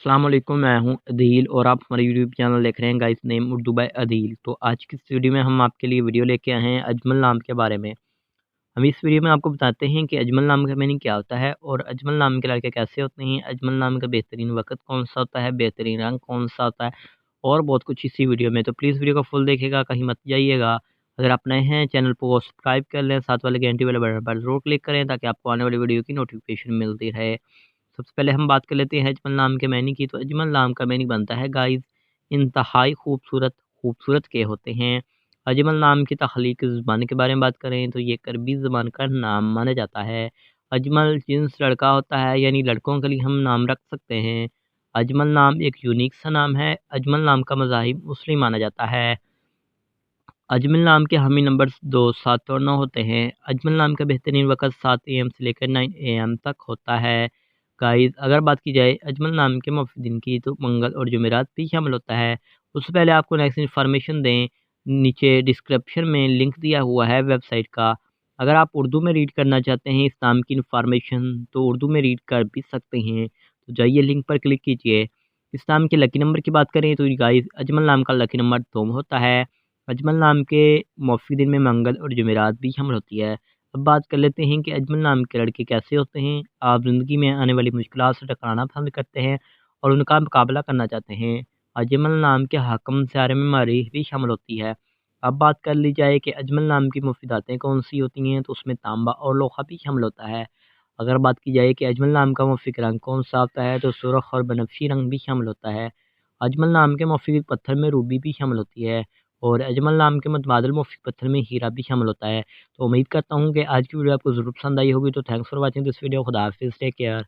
अस्सलाम वालेकुम, मैं हूं अदील और आप हमारे यूट्यूब चैनल देख रहे हैं guys name Urdu by Adeel. तो आज की इस वीडियो में हम आपके लिए वीडियो लेके आए हैं अजमल नाम के बारे में। हम इस वीडियो में आपको बताते हैं कि अजमल नाम का मीनिंग क्या होता है और अजमल नाम के लड़के कैसे होते हैं, अजमल नाम का बेहतरीन वक़्त कौन-सा होता है, बेहतरीन रंग कौन-सा होता है और बहुत कुछ इसी वीडियो में। तो प्लीज़ वीडियो को फुल देखिएगा, कहीं मत जाइएगा। अगर आप नए हैं चैनल को सब्सक्राइब कर लें, साथ वाले घंटी वाले बटन पर ज़रूर क्लिक करें ताकि आपको आने वाली वीडियो की नोटिफिकेशन मिलती रहे। सबसे पहले हम बात कर लेते हैं अजमल नाम के मायने की। तो अजमल नाम का मायने बनता है गाइस इंतहाई खूबसूरत, खूबसूरत के होते हैं। अजमल नाम की तख्लीक ज़ुबान के बारे में बात करें तो ये एक अरबी ज़ुबान का नाम माना जाता है। अजमल जिन्स लड़का होता है, यानी लड़कों के लिए हम नाम रख सकते हैं। अजमल नाम एक यूनिक सा नाम है। अजमल नाम का मज़ाहिब मुस्लिम माना जाता है। अजमल नाम के हामी नंबर्स 2, 7 और 9 होते हैं। अजमल नाम का बेहतरीन वक़्त 7 एएम से लेकर 9 एएम तक होता है। गाइस अगर बात की जाए अजमल नाम के मुफ़्त दिन की तो मंगल और जुमेरात भी शामिल होता है। उससे पहले आपको नेक्स्ट इन्फॉर्मेशन दें, नीचे डिस्क्रिप्शन में लिंक दिया हुआ है वेबसाइट का। अगर आप उर्दू में रीड करना चाहते हैं इस नाम की इन्फॉर्मेशन तो उर्दू में रीड कर भी सकते हैं। तो जाइए लिंक पर क्लिक कीजिए। इस नाम के लकी नंबर की बात करें तो गाइस अजमल नाम का लकी नंबर 2 होता है। अजमल नाम के मौफी दिन में मंगल और जुमेरात भी शामिल होती है। अब बात कर लेते हैं कि अजमल नाम के लड़के कैसे होते हैं। आप ज़िंदगी में आने वाली मुश्किलात से टकराना पसंद करते हैं और उनका मुकाबला करना चाहते हैं। अजमल नाम के हाकम सियारे में मरीख भी शामिल होती है। अब बात कर ली जाए कि अजमल नाम की मुफीदातें कौन सी होती हैं तो उसमें तांबा और लोहा भी शामिल होता है। अगर बात की जाए कि अजमल नाम का मुफ़ीद रंग कौन सा होता है तो सुर्ख और बनफशी रंग भी शामिल होता है। अजमल नाम के मुफ़ीद पत्थर में रूबी भी शामिल होती है और अजमल नाम के मुतबादिल मुफ़ीद पत्थर में हीरा भी शामिल होता है। तो उम्मीद करता हूँ कि आज की वीडियो आपको ज़रूर पसंद आई होगी। तो thanks for watching this video. खुदा हाफ़िज़, टेक केयर।